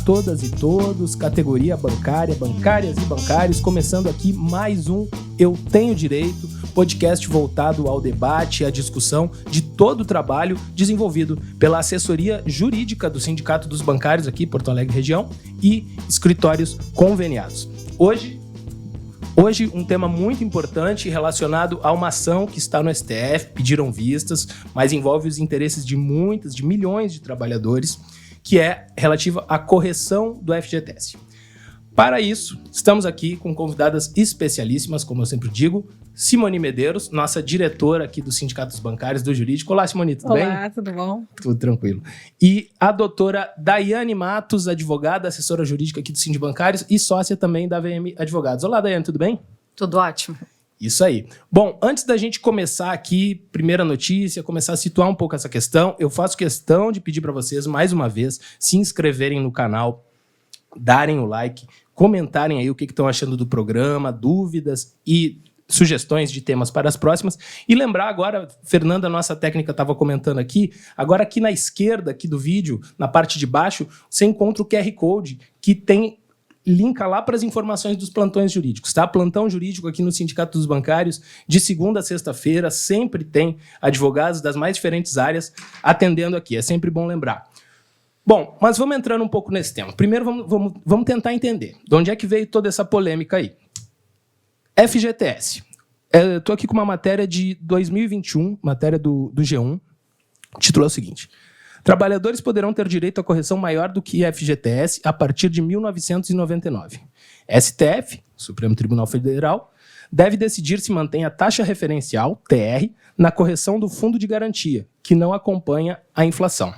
todas e todos, categoria bancária, bancárias e bancários, começando aqui mais um Eu Tenho Direito, podcast voltado ao debate e à discussão de todo o trabalho desenvolvido pela assessoria jurídica do Sindicato dos Bancários aqui, Porto Alegre região, e escritórios conveniados. Hoje um tema muito importante relacionado a uma ação que está no STF, pediram vistas, mas envolve os interesses de milhões de trabalhadores, que é relativa à correção do FGTS. Para isso, estamos aqui com convidadas especialíssimas, como eu sempre digo, Simone Medeiros, nossa diretora aqui do Sindicato dos Bancários, do Jurídico. Olá, Simone, tudo bem? Olá, tudo bom? Tudo tranquilo. E a doutora Daiane Matos, advogada, assessora jurídica aqui do Sindicato Bancários e sócia também da VM Advogados. Olá, Daiane, tudo bem? Tudo ótimo. Isso aí. Bom, antes da gente começar aqui, primeira notícia, começar a situar um pouco essa questão, eu faço questão de pedir para vocês, mais uma vez, se inscreverem no canal, darem o like, comentarem aí o que estão achando do programa, dúvidas e sugestões de temas para as próximas. E lembrar agora, Fernanda, nossa técnica, estava comentando aqui, agora aqui na esquerda aqui do vídeo, na parte de baixo, você encontra o QR Code que tem linka lá para as informações dos plantões jurídicos, tá? Plantão jurídico aqui no Sindicato dos Bancários, de segunda a sexta-feira, sempre tem advogados das mais diferentes áreas atendendo aqui, é sempre bom lembrar. Bom, mas vamos entrando um pouco nesse tema. Primeiro vamos tentar entender de onde é que veio toda essa polêmica aí. FGTS. Estou aqui com uma matéria de 2021, matéria do G1. O título é o seguinte: trabalhadores poderão ter direito à correção maior do que FGTS a partir de 1999. STF, Supremo Tribunal Federal, deve decidir se mantém a taxa referencial, TR, na correção do fundo de garantia, que não acompanha a inflação.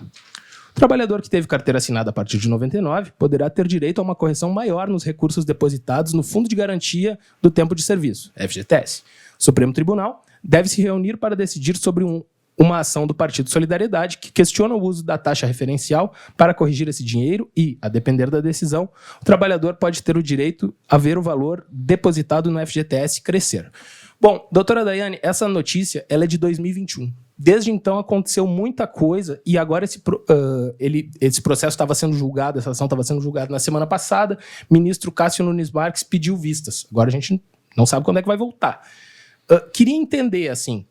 O trabalhador que teve carteira assinada a partir de 99 poderá ter direito a uma correção maior nos recursos depositados no Fundo de Garantia do Tempo de Serviço, FGTS. O Supremo Tribunal deve se reunir para decidir sobre uma ação do Partido Solidariedade que questiona o uso da taxa referencial para corrigir esse dinheiro e, a depender da decisão, o trabalhador pode ter o direito a ver o valor depositado no FGTS crescer. Bom, doutora Daiane, essa notícia ela é de 2021. Desde então aconteceu muita coisa e agora esse processo estava sendo julgado, essa ação estava sendo julgada na semana passada. Ministro Cássio Nunes Marques pediu vistas. Agora a gente não sabe quando é que vai voltar. Queria entender, assim,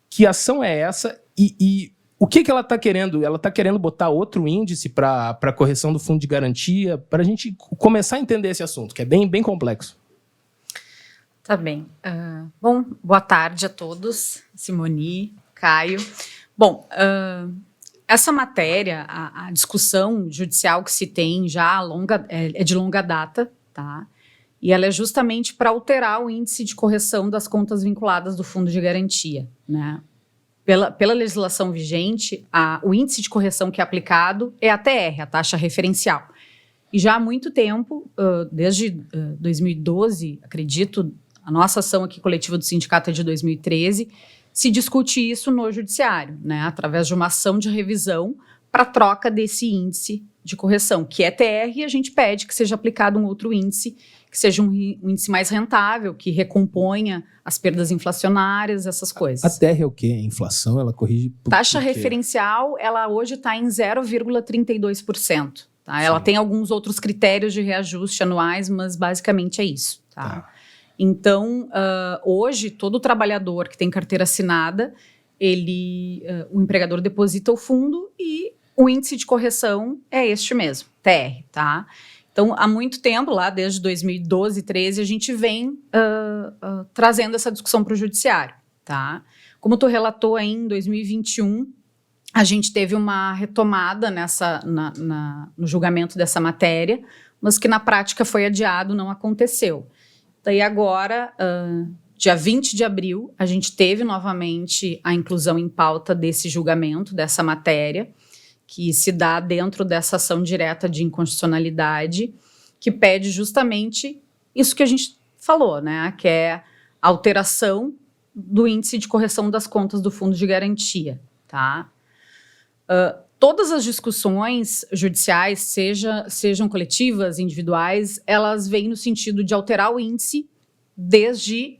que ação é essa e o que ela está querendo? Ela está querendo botar outro índice para a correção do fundo de garantia, para a gente começar a entender esse assunto, que é bem, bem complexo. Tá bem. Bom, boa tarde a todos, Simone, Caio. Bom, essa matéria, a discussão judicial que se tem já é de longa data, tá? E ela é justamente para alterar o índice de correção das contas vinculadas do fundo de garantia, né? Pela legislação vigente, o índice de correção que é aplicado é a TR, a taxa referencial. E já há muito tempo, desde 2012, acredito, a nossa ação aqui coletiva do sindicato é de 2013, se discute isso no judiciário, né, através de uma ação de revisão para troca desse índice de correção, que é TR, e a gente pede que seja aplicado um outro índice, que seja um índice mais rentável, que recomponha as perdas inflacionárias, essas coisas. A TR é o quê? A inflação, ela corrige... Taxa referencial, ela hoje está em 0,32%. Tá? Ela tem alguns outros critérios de reajuste anuais, mas basicamente é isso. Tá? Então, hoje, todo trabalhador que tem carteira assinada, o empregador deposita o fundo e o índice de correção é este mesmo, TR, tá? Então, há muito tempo, lá desde 2012, 2013, a gente vem trazendo essa discussão para o judiciário, tá? Como tu relatou aí, em 2021, a gente teve uma retomada no julgamento dessa matéria, mas que na prática foi adiado, não aconteceu. Daí agora, dia 20 de abril, a gente teve novamente a inclusão em pauta desse julgamento, dessa matéria, que se dá dentro dessa ação direta de inconstitucionalidade, que pede justamente isso que a gente falou, né? Que é a alteração do índice de correção das contas do fundo de garantia, tá? Todas as discussões judiciais, sejam coletivas, individuais, elas vêm no sentido de alterar o índice desde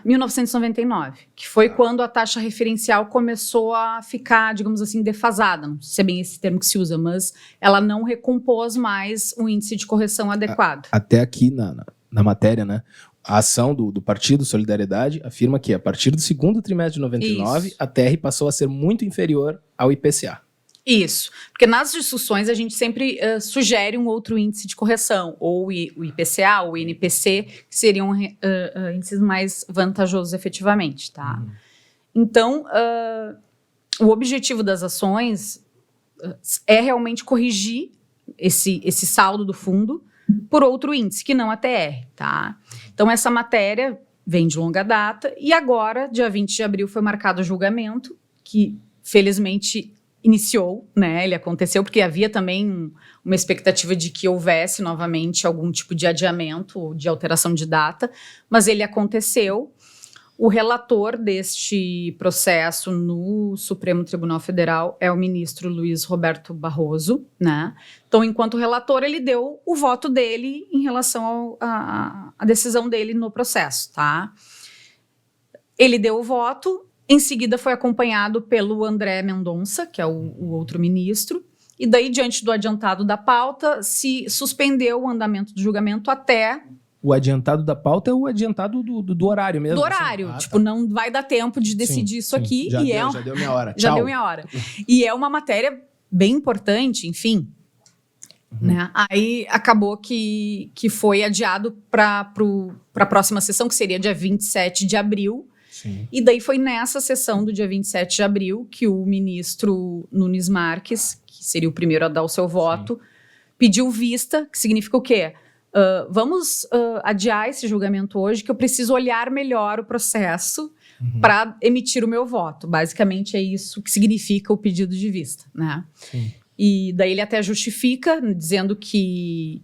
1999, que foi quando a taxa referencial começou a ficar, digamos assim, defasada. Não sei se é bem esse termo que se usa, mas ela não recompôs mais o índice de correção adequado. Até aqui na matéria, né? A ação do Partido Solidariedade afirma que, a partir do segundo trimestre de 99, a TR passou a ser muito inferior ao IPCA. Isso, porque nas discussões a gente sempre sugere um outro índice de correção, ou o IPCA, ou o INPC, que seriam índices mais vantajosos efetivamente, tá? Então, o objetivo das ações é realmente corrigir esse saldo do fundo por outro índice, que não a TR, tá? Então, essa matéria vem de longa data e agora, dia 20 de abril, foi marcado o julgamento, que felizmente iniciou, né? Ele aconteceu porque havia também uma expectativa de que houvesse novamente algum tipo de adiamento ou de alteração de data, mas ele aconteceu. O relator deste processo no Supremo Tribunal Federal é o ministro Luiz Roberto Barroso, né? Então, enquanto relator, ele deu o voto dele em relação à decisão dele no processo, tá? Ele deu o voto, em seguida foi acompanhado pelo André Mendonça, que é o outro ministro, e daí, diante do adiantado da pauta, se suspendeu o andamento do julgamento até... O adiantado da pauta é o adiantado do horário mesmo. Do horário. Assim. Tá. Não vai dar tempo de decidir isso aqui. Já deu minha hora. Já deu minha hora. E é uma matéria bem importante, enfim. Né? Aí acabou que foi adiado para a próxima sessão, que seria dia 27 de abril. Sim. E daí foi nessa sessão do dia 27 de abril que o ministro Nunes Marques, que seria o primeiro a dar o seu voto, pediu vista, que significa o quê? Vamos adiar esse julgamento hoje, que eu preciso olhar melhor o processo para emitir o meu voto. Basicamente é isso que significa o pedido de vista, né? Sim. E daí ele até justifica, dizendo que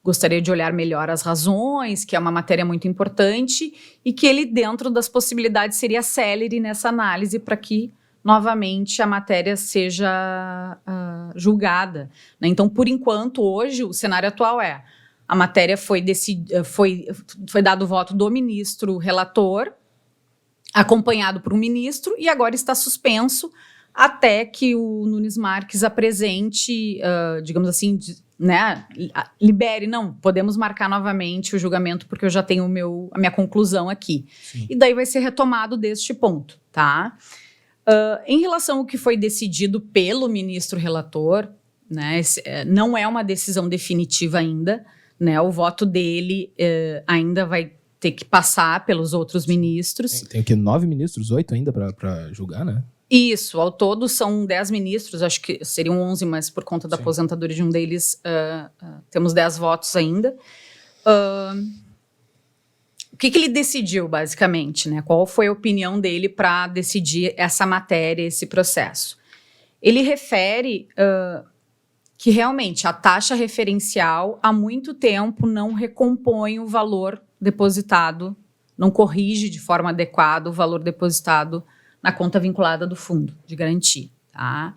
gostaria de olhar melhor as razões, que é uma matéria muito importante e que ele, dentro das possibilidades, seria célere nessa análise para que novamente a matéria seja julgada, né? Então, por enquanto, hoje, o cenário atual é: a matéria foi dado o voto do ministro relator, acompanhado por um ministro, e agora está suspenso até que o Nunes Marques apresente, digamos assim, né, libere, não, podemos marcar novamente o julgamento porque eu já tenho a minha conclusão aqui. Sim. E daí vai ser retomado deste ponto, tá? Em relação ao que foi decidido pelo ministro relator, né, não é uma decisão definitiva ainda, né, o voto dele ainda vai ter que passar pelos outros ministros. Tem aqui 9 ministros, 8 ainda para julgar, né? Isso, ao todo são 10 ministros, acho que seriam 11, mas por conta da aposentadoria de um deles, temos 10 votos ainda. O que ele decidiu, basicamente, né? Qual foi a opinião dele para decidir essa matéria, esse processo? Ele refere que realmente a taxa referencial há muito tempo não recompõe o valor depositado, não corrige de forma adequada o valor depositado na conta vinculada do fundo de garantia, tá?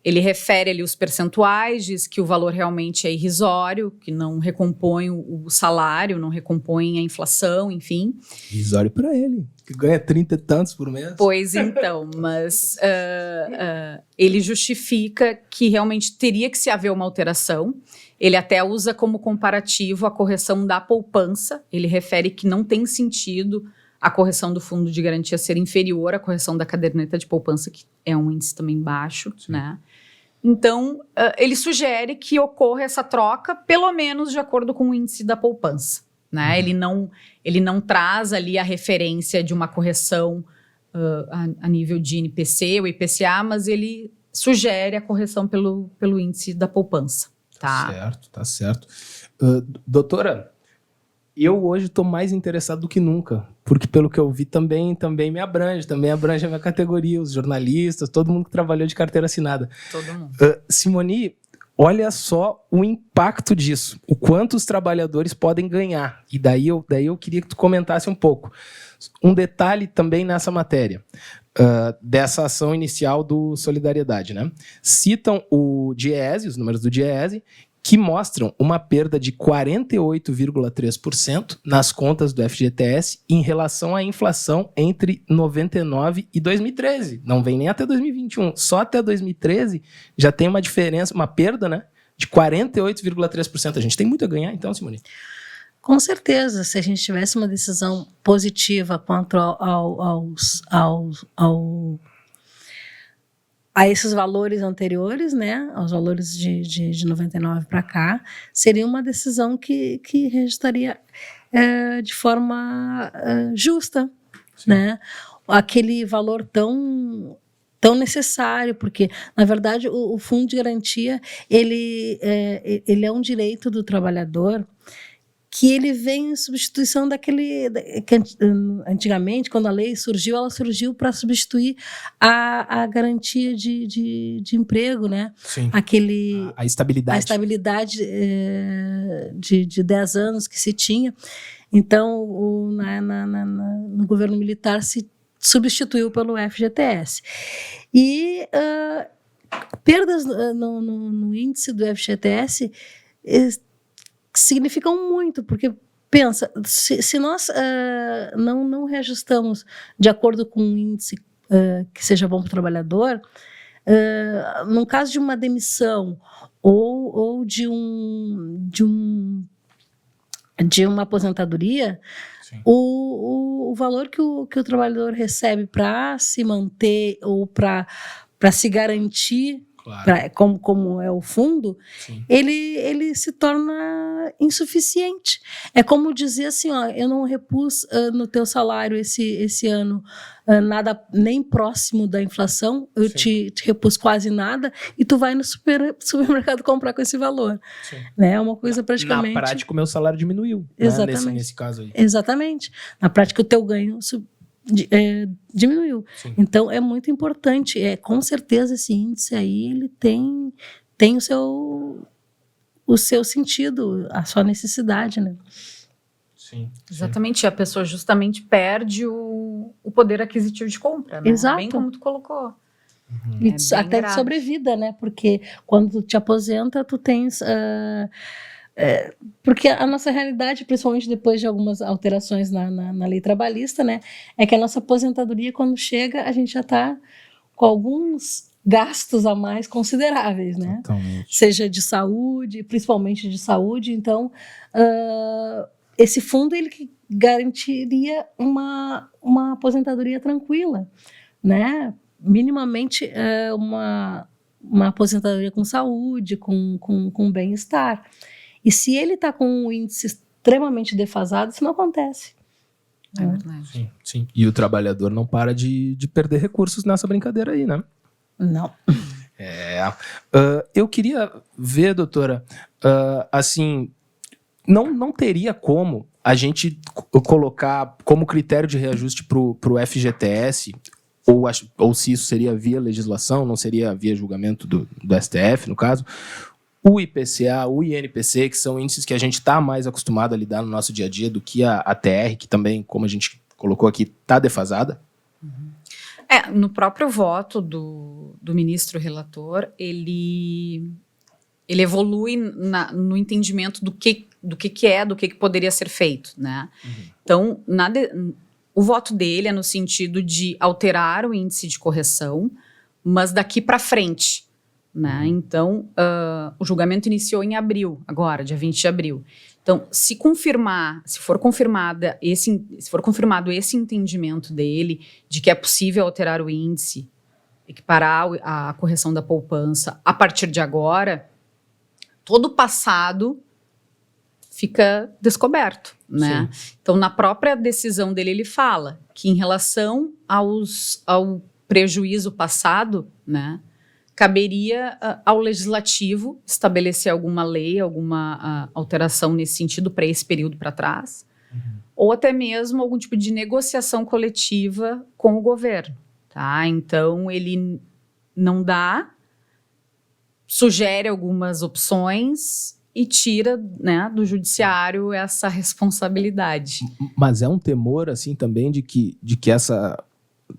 Ele refere ali os percentuais, diz que o valor realmente é irrisório, que não recompõe o salário, não recompõe a inflação, enfim. Irrisório para ele, que ganha 30 e tantos por mês. Pois então, mas ele justifica que realmente teria que se haver uma alteração. Ele até usa como comparativo a correção da poupança. Ele refere que não tem sentido a correção do fundo de garantia ser inferior à correção da caderneta de poupança, que é um índice também baixo, né? Então, ele sugere que ocorra essa troca, pelo menos de acordo com o índice da poupança, né? Ele não traz ali a referência de uma correção a nível de INPC ou IPCA, mas ele sugere a correção pelo índice da poupança. Tá certo. Doutora, eu hoje estou mais interessado do que nunca, porque pelo que eu vi também me abrange a minha categoria, os jornalistas, todo mundo que trabalhou de carteira assinada. Todo mundo. Simone, olha só o impacto disso, o quanto os trabalhadores podem ganhar. E daí eu queria que tu comentasse um pouco. Um detalhe também nessa matéria, dessa ação inicial do Solidariedade, né? Citam o DIEESE, os números do DIEESE, que mostram uma perda de 48,3% nas contas do FGTS em relação à inflação entre 99 e 2013. Não vem nem até 2021. Só até 2013 já tem uma diferença, uma perda, né, de 48,3%. A gente tem muito a ganhar, então, Simone? Com certeza, se a gente tivesse uma decisão positiva quanto a esses valores anteriores, né, aos valores de 99 para cá, seria uma decisão que registraria de forma justa, né, aquele valor tão necessário, porque, na verdade, o fundo de garantia, ele é um direito do trabalhador que ele vem em substituição daquele... que antigamente, quando a lei surgiu, ela surgiu para substituir a garantia de emprego, né? Sim. A estabilidade. A estabilidade de 10 anos que se tinha. Então, no governo militar se substituiu pelo FGTS. E perdas no índice do FGTS significam muito, porque pensa, se nós não reajustamos de acordo com um índice que seja bom para o trabalhador, no caso de uma demissão ou de uma aposentadoria, o valor que o trabalhador recebe para se manter ou para se garantir, claro, como é o fundo, ele se torna insuficiente. É como dizer assim, ó, eu não repus no teu salário esse ano nada nem próximo da inflação, eu te repus quase nada, e tu vai no supermercado comprar com esse valor. Né? É uma coisa praticamente... Na prática, o meu salário diminuiu. Exatamente. Né? Nesse caso aí. Exatamente. Na prática, o teu ganho diminuiu. Sim. Então, é muito importante. Com certeza, esse índice aí, ele tem o seu sentido, a sua necessidade, né? Sim. Exatamente. A pessoa justamente perde o poder aquisitivo de compra, né? Exato. Bem como tu colocou. E até de sobrevida, né? Porque quando tu te aposenta, tu tens... porque a nossa realidade, principalmente depois de algumas alterações na lei trabalhista, né, é que a nossa aposentadoria, quando chega, a gente já está com alguns gastos a mais consideráveis, né? Totalmente. Seja de saúde, principalmente de saúde. Então, esse fundo ele garantiria uma aposentadoria tranquila, né? Minimamente uma aposentadoria com saúde, com bem-estar. E se ele está com um índice extremamente defasado, isso não acontece. É verdade. Sim. E o trabalhador não para de perder recursos nessa brincadeira aí, né? Não. Eu queria ver, doutora, assim, não teria como a gente colocar como critério de reajuste para o FGTS, ou se isso seria via legislação, não seria via julgamento do STF, no caso, o IPCA, o INPC, que são índices que a gente está mais acostumado a lidar no nosso dia a dia do que a TR, que também, como a gente colocou aqui, está defasada? No próprio voto do ministro relator, ele evolui no entendimento do que poderia ser feito, né? Então, o voto dele é no sentido de alterar o índice de correção, mas daqui para frente, né? Então, o julgamento iniciou em abril, agora, dia 20 de abril. Então, se for confirmado esse entendimento dele, de que é possível alterar o índice, equiparar a correção da poupança a partir de agora, todo o passado fica descoberto, né? Sim. Então, na própria decisão dele, ele fala que em relação ao prejuízo passado, né, caberia ao legislativo estabelecer alguma lei, alguma alteração nesse sentido para esse período para trás, ou até mesmo algum tipo de negociação coletiva com o governo, tá? Então, ele não sugere algumas opções e tira, né, do judiciário essa responsabilidade. Mas é um temor, assim, também de que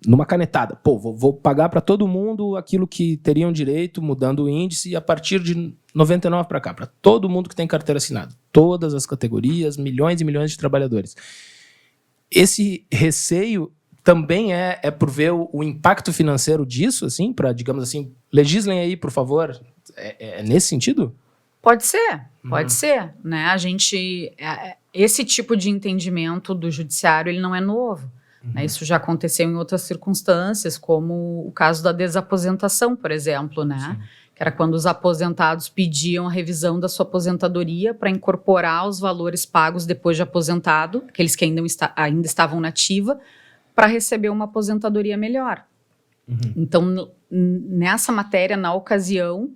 numa canetada. Pô, vou pagar para todo mundo aquilo que teriam direito, mudando o índice, a partir de 99 para cá, para todo mundo que tem carteira assinada. Todas as categorias, milhões e milhões de trabalhadores. Esse receio também é por ver o impacto financeiro disso, assim, para, digamos assim, legislem aí, por favor. É nesse sentido? Pode ser, né? A gente, esse tipo de entendimento do judiciário, ele não é novo. Né? Isso já aconteceu em outras circunstâncias, como o caso da desaposentação, por exemplo, né? Sim. Que era quando os aposentados pediam a revisão da sua aposentadoria para incorporar os valores pagos depois de aposentado, aqueles que ainda estavam na ativa, para receber uma aposentadoria melhor. Então, nessa matéria, na ocasião,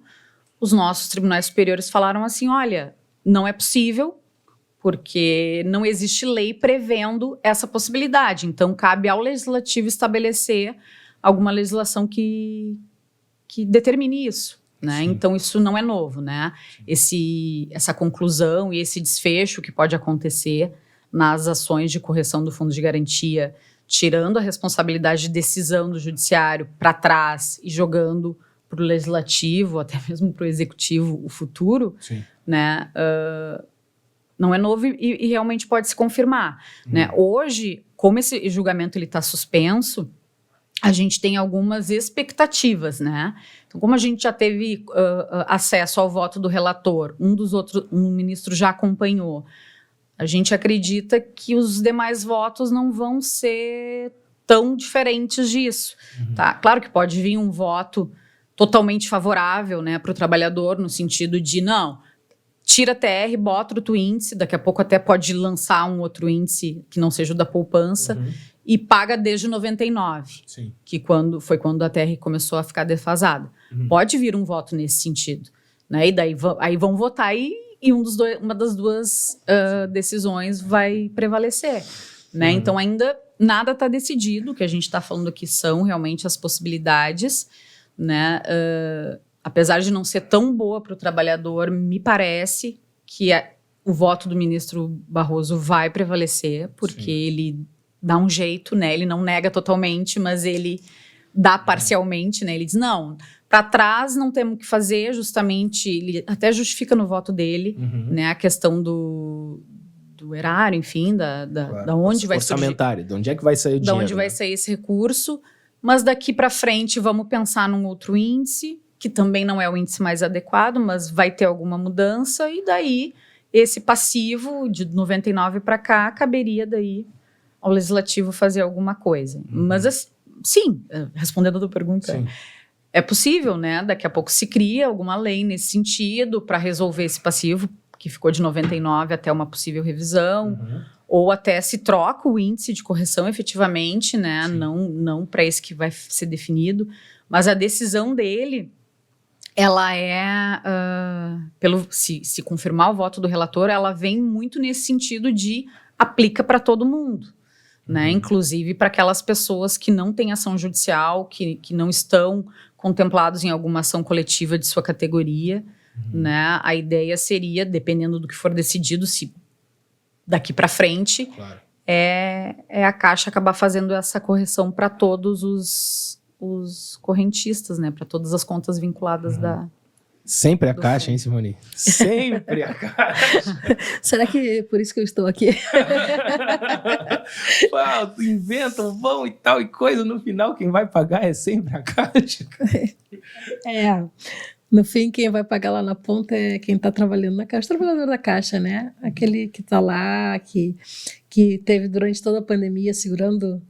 os nossos tribunais superiores falaram assim, olha, não é possível, porque não existe lei prevendo essa possibilidade. Então, cabe ao legislativo estabelecer alguma legislação que determine isso. Né? Então, isso não é novo. Né? Essa conclusão e esse desfecho que pode acontecer nas ações de correção do Fundo de Garantia, tirando a responsabilidade de decisão do judiciário para trás e jogando para o legislativo, até mesmo para o executivo, o futuro, né? Não é novo e realmente pode se confirmar. Né? Hoje, como esse julgamento está suspenso, a gente tem algumas expectativas. Né? Então, como a gente já teve acesso ao voto do relator, um ministro já acompanhou, a gente acredita que os demais votos não vão ser tão diferentes disso. Tá? Claro que pode vir um voto totalmente favorável, né, para o trabalhador, no sentido de, não, tira a TR, bota outro índice, daqui a pouco até pode lançar um outro índice que não seja o da poupança, e paga desde 99, que foi quando a TR começou a ficar defasada. Pode vir um voto nesse sentido. Né, e daí aí vão votar e uma das duas decisões vai prevalecer. Né? Então, ainda nada está decidido. O que a gente está falando aqui são realmente as possibilidades. Né? Apesar de não ser tão boa para o trabalhador, me parece que o voto do ministro Barroso vai prevalecer, porque ele dá um jeito, né? Ele não nega totalmente, mas ele dá parcialmente, né? Ele diz, não, para trás não temos o que fazer, justamente, ele até justifica no voto dele, né? A questão do erário, enfim, da onde vai surgir. Orçamentário, de onde é que vai sair o dinheiro? De onde vai sair esse recurso. Mas daqui para frente vamos pensar num outro índice, que também não é o índice mais adequado, mas vai ter alguma mudança, e daí esse passivo de 99 para cá caberia daí ao legislativo fazer alguma coisa. Mas sim, respondendo a tua pergunta, é possível, né? Daqui a pouco se cria alguma lei nesse sentido para resolver esse passivo, que ficou de 99 até uma possível revisão, ou até se troca o índice de correção efetivamente, né? Não para esse que vai ser definido, mas a decisão dele, ela se confirmar o voto do relator, ela vem muito nesse sentido de aplica para todo mundo, né? Inclusive para aquelas pessoas que não têm ação judicial, que não estão contemplados em alguma ação coletiva de sua categoria, né? A ideia seria, dependendo do que for decidido, se daqui para frente, é a Caixa acabar fazendo essa correção para todos os correntistas, né? Para todas as contas vinculadas Sempre a Caixa, hein, Simone? Sempre a Caixa. Será que é por isso que eu estou aqui? Inventam, vão e tal e coisa, no final quem vai pagar é sempre a Caixa. No fim, quem vai pagar lá na ponta é quem está trabalhando na Caixa, o trabalhador da Caixa, né? Aquele que está lá, que teve durante toda a pandemia segurando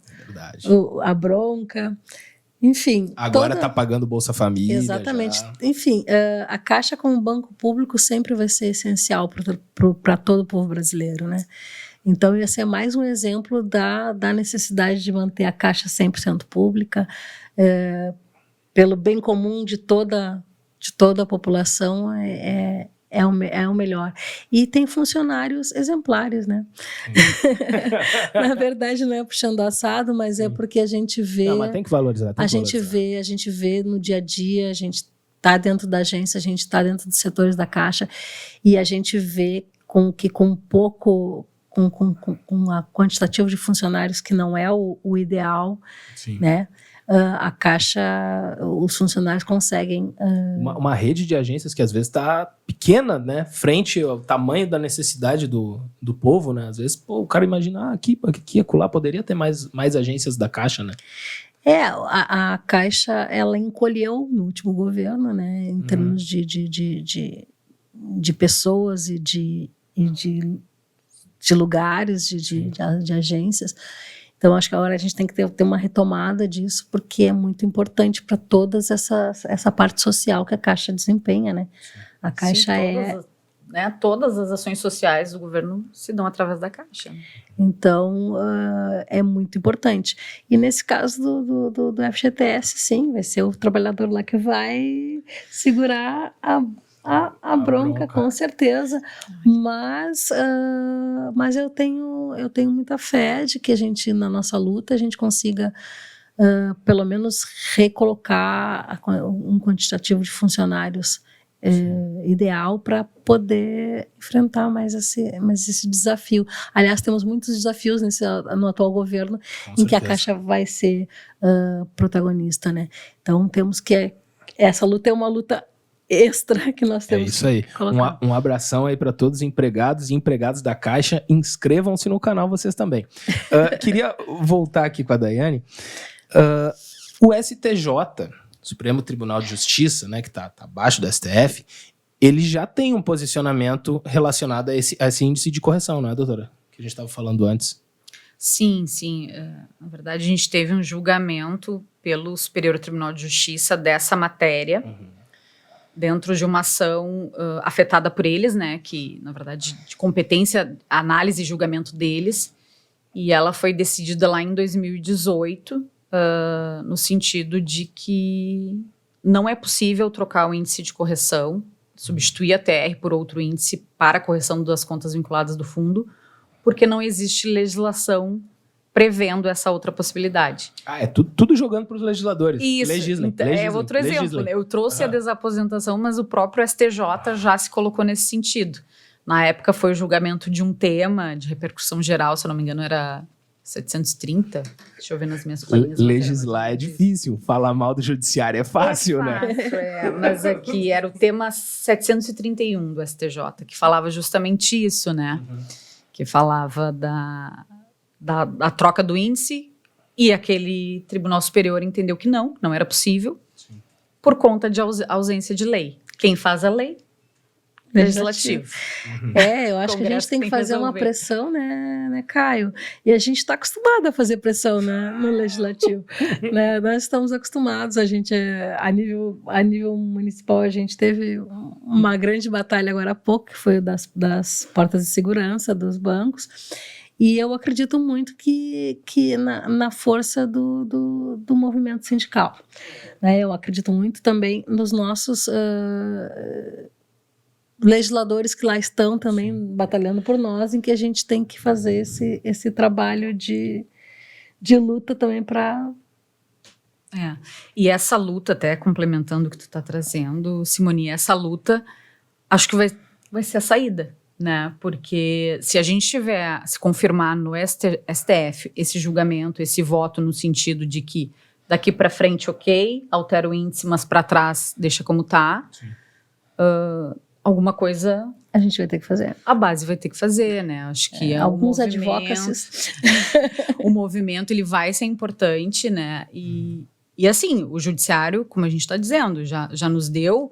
a bronca. Enfim. Agora está pagando Bolsa Família. Exatamente. Já. Enfim, a Caixa como banco público sempre vai ser essencial para todo o povo brasileiro, né? Então, esse é mais um exemplo da necessidade de manter a Caixa 100% pública, pelo bem comum de toda a população, é o melhor. E tem funcionários exemplares, né? Na verdade, não é puxando assado, mas é porque a gente vê... Não, mas tem que valorizar. A gente vê no dia a dia, a gente está dentro da agência, a gente está dentro dos setores da Caixa, e a gente vê com com a quantitativo de funcionários que não é o ideal, Sim. né? A Caixa, os funcionários conseguem... Uma rede de agências que às vezes está pequena, né? Frente ao tamanho da necessidade do povo, né? Às vezes, o cara imagina, aqui acolá poderia ter mais agências da Caixa, né? A Caixa, ela encolheu no último governo, né? Em termos de pessoas e de lugares, de agências. Então, acho que agora a gente tem que ter uma retomada disso, porque é muito importante para todas essa parte social que a Caixa desempenha, né? A Caixa todas as ações sociais do governo se dão através da Caixa. Então, é muito importante. E nesse caso do FGTS, sim, vai ser o trabalhador lá que vai segurar a bronca, com certeza, mas eu tenho muita fé de que a gente, na nossa luta, a gente consiga pelo menos recolocar um quantitativo de funcionários ideal para poder enfrentar mais esse desafio. Aliás, temos muitos desafios no atual governo em que a Caixa vai ser protagonista, né? Então, temos que... Essa luta é uma luta extra que nós temos. É isso aí. Um abração aí para todos os empregados e empregadas da Caixa. Inscrevam-se no canal vocês também. Queria voltar aqui com a Daiane. O STJ, Supremo Tribunal de Justiça, né, que está abaixo do STF, ele já tem um posicionamento relacionado a esse índice de correção, não é, doutora? Que a gente estava falando antes. Sim. Na verdade, a gente teve um julgamento pelo Superior Tribunal de Justiça dessa matéria, dentro de uma ação afetada por eles, né, que, na verdade, de competência, análise e julgamento deles, e ela foi decidida lá em 2018, no sentido de que não é possível trocar o índice de correção, substituir a TR por outro índice para a correção das contas vinculadas do fundo, porque não existe legislação prevendo essa outra possibilidade. É tudo jogando para os legisladores. Isso, é outro exemplo. Né? Eu trouxe a desaposentação, mas o próprio STJ já se colocou nesse sentido. Na época foi o julgamento de um tema de repercussão geral, se eu não me engano era 730. Deixa eu ver nas minhas colinhas. Legislar é difícil, falar mal do judiciário é fácil, né? Mas aqui era o tema 731 do STJ, que falava justamente isso, né? Que falava da troca do índice, e aquele Tribunal Superior entendeu que não era possível, por conta de ausência de lei. Quem faz a lei? Legislativo. Eu acho que a gente tem que fazer uma pressão, né, Caio? E a gente está acostumado a fazer pressão, né, no Legislativo. Né? Nós estamos acostumados, a gente, a nível municipal, a gente teve uma grande batalha agora há pouco, que foi das portas de segurança dos bancos. E eu acredito muito que na força do movimento sindical. Né? Eu acredito muito também nos nossos legisladores que lá estão também batalhando por nós, em que a gente tem que fazer esse trabalho de luta também para... E essa luta, até complementando o que tu está trazendo, Simone, essa luta acho que vai ser a saída. Né? Porque se a gente se confirmar no STF esse julgamento, esse voto no sentido de que daqui para frente, ok, altera o índice, mas para trás deixa como está, alguma coisa a gente vai ter que fazer. A base vai ter que fazer, né? Acho que alguns advocacies. O movimento ele vai ser importante, né? E assim, o judiciário, como a gente está dizendo, já nos deu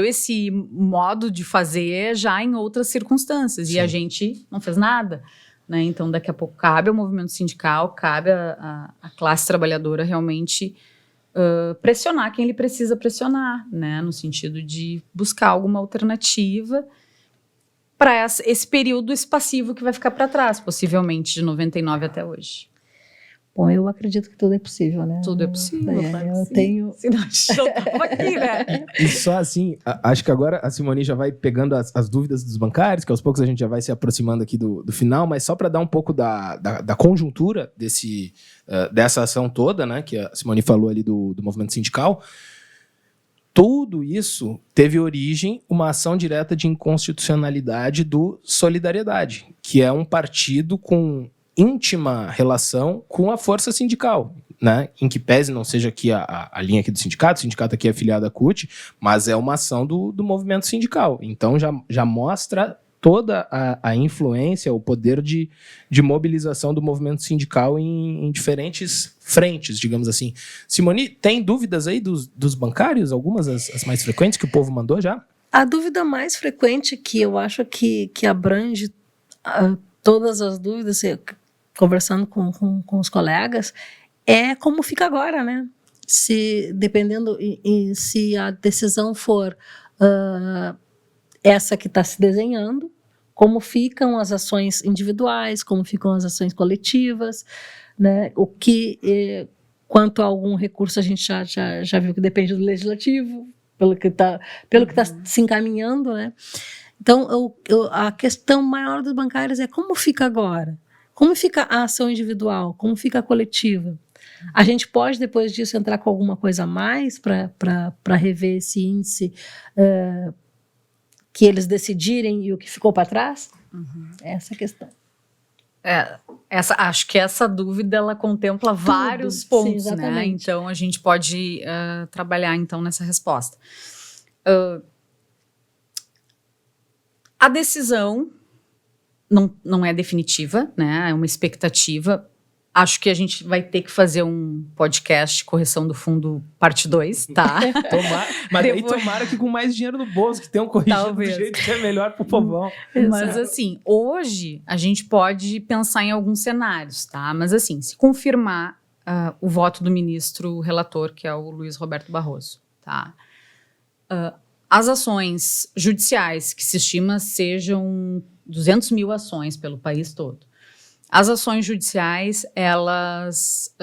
esse modo de fazer já em outras circunstâncias. Sim. E a gente não fez nada. Né? Então, daqui a pouco, cabe ao movimento sindical, cabe à classe trabalhadora realmente pressionar quem ele precisa pressionar, né? No sentido de buscar alguma alternativa para esse período passivo que vai ficar para trás, possivelmente de 99 até hoje. Bom, eu acredito que tudo é possível, né? Tudo é possível. Eu tenho... Senão a gente não estava aqui, né? E só assim, acho que agora a Simone já vai pegando as dúvidas dos bancários, que aos poucos a gente já vai se aproximando aqui do final, mas só para dar um pouco da conjuntura dessa ação toda, né, que a Simone falou ali do movimento sindical. tudo isso teve origem uma ação direta de inconstitucionalidade do Solidariedade, que é um partido com íntima relação com a força sindical, né? Em que pese não seja aqui a linha aqui do sindicato, o sindicato aqui é afiliado à CUT, mas é uma ação do movimento sindical. Então já mostra toda a influência, o poder de mobilização do movimento sindical em diferentes frentes, digamos assim. Simone, tem dúvidas aí dos bancários? Algumas, as mais frequentes que o povo mandou já? A dúvida mais frequente, que eu acho que abrange todas as dúvidas, conversando com os colegas, é como fica agora, né? Dependendo se a decisão for essa que está se desenhando, como ficam as ações individuais, como ficam as ações coletivas, né? O que, quanto a algum recurso, a gente já viu que depende do legislativo, pelo que tá se encaminhando, né? Então, a questão maior dos bancários é como fica agora? Como fica a ação individual? Como fica a coletiva? A gente pode, depois disso, entrar com alguma coisa a mais para rever esse índice que eles decidirem e o que ficou para trás? Essa é a questão. Acho que essa dúvida ela contempla vários pontos, sim, né? Então a gente pode trabalhar então nessa resposta. A decisão não é definitiva, né? É uma expectativa. Acho que a gente vai ter que fazer um podcast Correção do Fundo parte 2, tá? Mas aí tomara que com mais dinheiro no bolso, que tenham corrigido do jeito que é melhor pro povão. Mas assim, hoje a gente pode pensar em alguns cenários, tá? Mas assim, se confirmar o voto do ministro relator, que é o Luiz Roberto Barroso, tá? As ações judiciais, que se estima sejam 200 mil ações pelo país todo. As ações judiciais, elas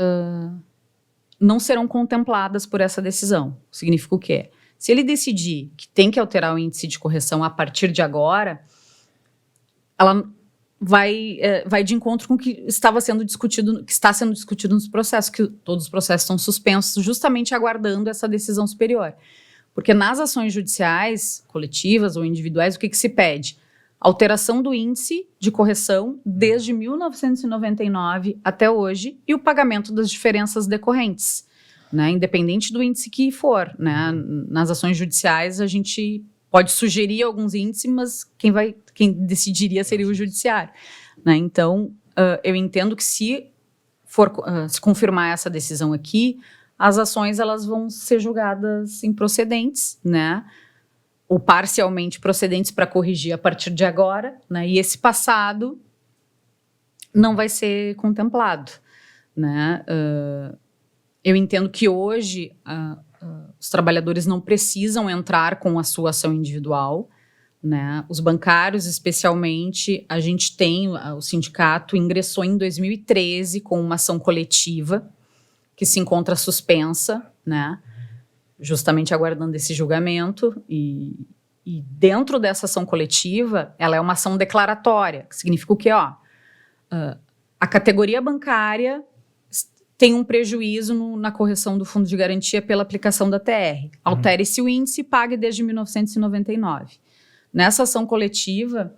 não serão contempladas por essa decisão. Significa o quê? Se ele decidir que tem que alterar o índice de correção a partir de agora, ela vai de encontro com o que está sendo discutido nos processos, que todos os processos estão suspensos, justamente aguardando essa decisão superior. Porque nas ações judiciais, coletivas ou individuais, o que se pede? Alteração do índice de correção desde 1999 até hoje e o pagamento das diferenças decorrentes, né? Independente do índice que for, né? Nas ações judiciais a gente pode sugerir alguns índices, mas quem decidiria seria o judiciário, né? Então, eu entendo que se confirmar essa decisão aqui, as ações elas vão ser julgadas improcedentes, né? Ou parcialmente procedentes para corrigir a partir de agora, né? E esse passado não vai ser contemplado, né? Eu entendo que hoje os trabalhadores não precisam entrar com a sua ação individual, né? Os bancários, especialmente, a gente tem, o sindicato ingressou em 2013 com uma ação coletiva que se encontra suspensa, né? Justamente aguardando esse julgamento, e dentro dessa ação coletiva, ela é uma ação declaratória, que significa o quê? A categoria bancária tem um prejuízo na correção do fundo de garantia pela aplicação da TR. Altere-se o índice e pague desde 1999. Nessa ação coletiva,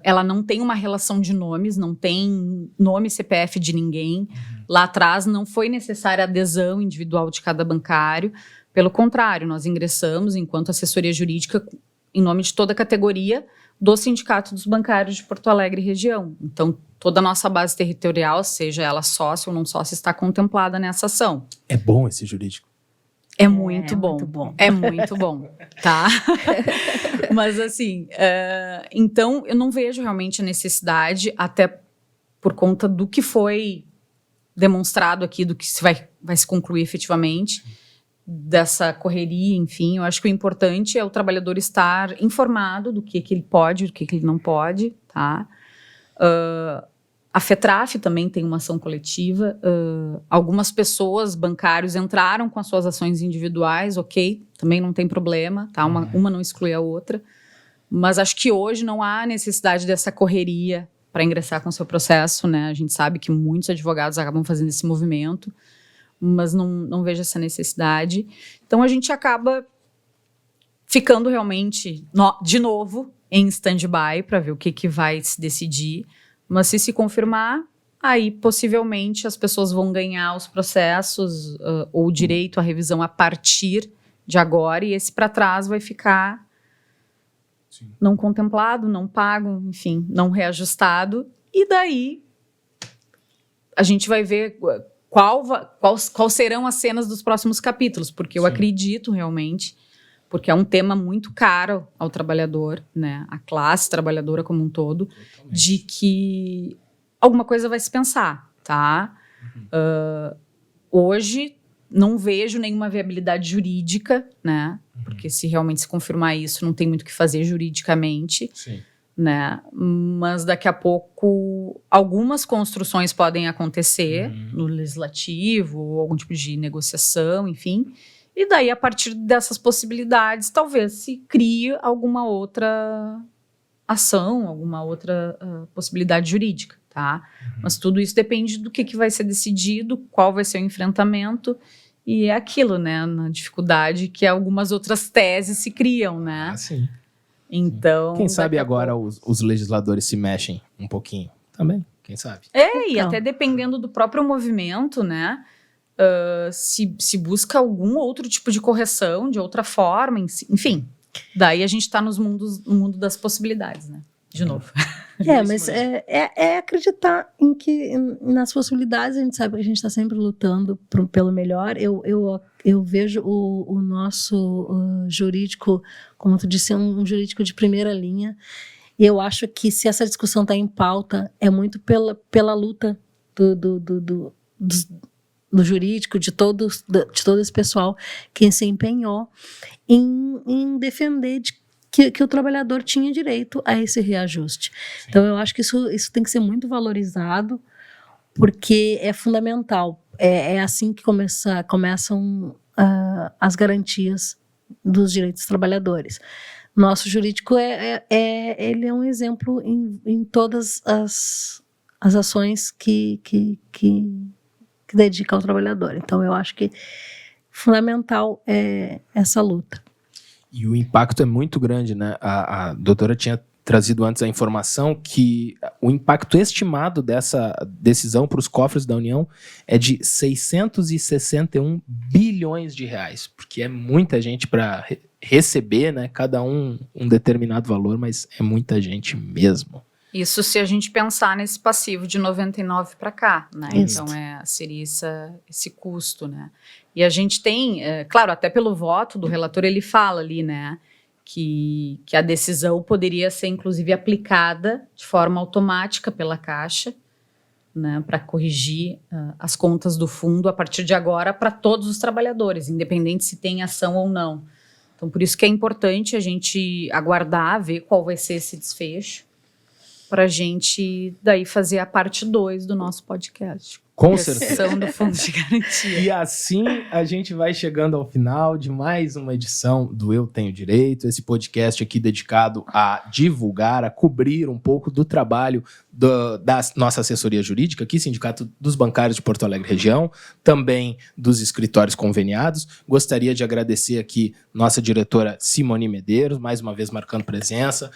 ela não tem uma relação de nomes, não tem nome CPF de ninguém. Lá atrás não foi necessária a adesão individual de cada bancário. Pelo contrário, nós ingressamos enquanto assessoria jurídica em nome de toda a categoria do Sindicato dos Bancários de Porto Alegre e região. Então, toda a nossa base territorial, seja ela sócia ou não sócia, está contemplada nessa ação. É bom esse jurídico. É muito bom. É muito bom, tá? Mas assim, então eu não vejo realmente a necessidade, até por conta do que foi demonstrado aqui, do que vai se concluir efetivamente, dessa correria, enfim. Eu acho que o importante é o trabalhador estar informado do que ele pode, do que ele não pode, tá? A FETRAF também tem uma ação coletiva. Algumas pessoas, bancários, entraram com as suas ações individuais, ok, também não tem problema, tá? Uma não exclui a outra. Mas acho que hoje não há necessidade dessa correria para ingressar com o seu processo, né? A gente sabe que muitos advogados acabam fazendo esse movimento, mas não vejo essa necessidade. Então, a gente acaba ficando realmente, de novo, em stand-by para ver o que vai se decidir. Mas se confirmar, aí possivelmente as pessoas vão ganhar os processos ou o direito à revisão a partir de agora, e esse para trás vai ficar não contemplado, não pago, enfim, não reajustado. E daí a gente vai ver qual serão as cenas dos próximos capítulos, porque eu acredito realmente, porque é um tema muito caro ao trabalhador, né, a classe trabalhadora como um todo, de que alguma coisa vai se pensar, tá? Hoje não vejo nenhuma viabilidade jurídica, né, porque se realmente se confirmar isso, não tem muito o que fazer juridicamente. Sim. Né? Mas daqui a pouco algumas construções podem acontecer no legislativo, ou algum tipo de negociação, enfim. E daí, a partir dessas possibilidades, talvez se crie alguma outra ação, alguma outra possibilidade jurídica, tá? Mas tudo isso depende do que vai ser decidido, qual vai ser o enfrentamento, e é aquilo, né? Na dificuldade que algumas outras teses se criam, né? Ah, sim. Então, quem sabe agora os legisladores se mexem um pouquinho também, quem sabe? E até dependendo do próprio movimento, né? Se busca algum outro tipo de correção, de outra forma, enfim. Daí a gente está no mundo das possibilidades, né? De novo. Mas é acreditar nas possibilidades. A gente sabe que a gente está sempre lutando pelo melhor. Eu vejo o nosso jurídico, como tu disse, um jurídico de primeira linha. E eu acho que se essa discussão está em pauta, é muito pela luta do jurídico, de todo esse pessoal que se empenhou em defender que o trabalhador tinha direito a esse reajuste. Sim. Então, eu acho que isso tem que ser muito porque é fundamental. É assim que começam as garantias dos direitos dos trabalhadores. Nosso jurídico ele é um exemplo em todas as ações que dedica ao trabalhador. Então, eu acho que fundamental é essa luta. E o impacto é muito grande, né? A doutora tinha trazido antes a informação que o impacto estimado dessa decisão para os cofres da União é de 661 bilhões de reais, porque é muita gente para receber, né? Cada um determinado valor, mas é muita gente mesmo. Isso se a gente pensar nesse passivo de 99 para cá, né? Então seria esse custo, né? E a gente tem, claro, até pelo voto do relator, ele fala ali, né, que a decisão poderia ser, inclusive, aplicada de forma automática pela Caixa, né, para corrigir as contas do fundo a partir de agora para todos os trabalhadores, independente se tem ação ou não. Então, por isso que é importante a gente aguardar, ver qual vai ser esse desfecho, para a gente daí fazer a parte 2 do nosso podcast. Com certeza. Do Fundo de Garantia. E assim a gente vai chegando ao final de mais uma edição do Eu Tenho Direito, esse podcast aqui dedicado a divulgar, a cobrir um pouco do trabalho da nossa assessoria jurídica aqui, Sindicato dos Bancários de Porto Alegre Região, também dos escritórios conveniados. Gostaria de agradecer aqui nossa diretora Simone Medeiros, mais uma vez marcando presença.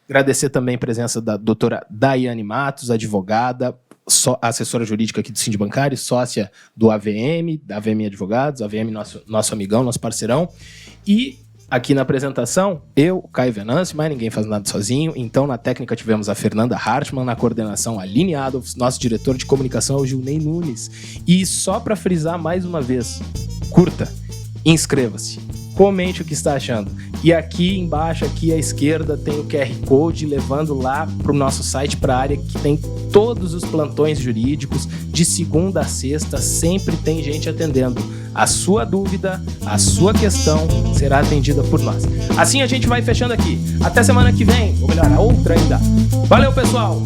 Agradecer também a presença da doutora Daiane Matos, advogada, assessora jurídica aqui do Sindibancário, sócia do AVM, da AVM Advogados, AVM nosso amigão, nosso parceirão. E aqui na apresentação, eu, Caio Venâncio, mas ninguém faz nada sozinho. Então, na técnica tivemos a Fernanda Hartmann, na coordenação a Aline Adolfs, nosso diretor de comunicação é o Gilney Nunes. E só para frisar mais uma vez, curta, inscreva-se, comente o que está achando. E aqui embaixo, aqui à esquerda, tem o QR Code levando lá para o nosso site, para a área que tem todos os plantões jurídicos, de segunda a sexta, sempre tem gente atendendo. A sua dúvida, a sua questão será atendida por nós. Assim a gente vai fechando aqui. Até semana que vem, ou melhor, a outra ainda. Valeu, pessoal!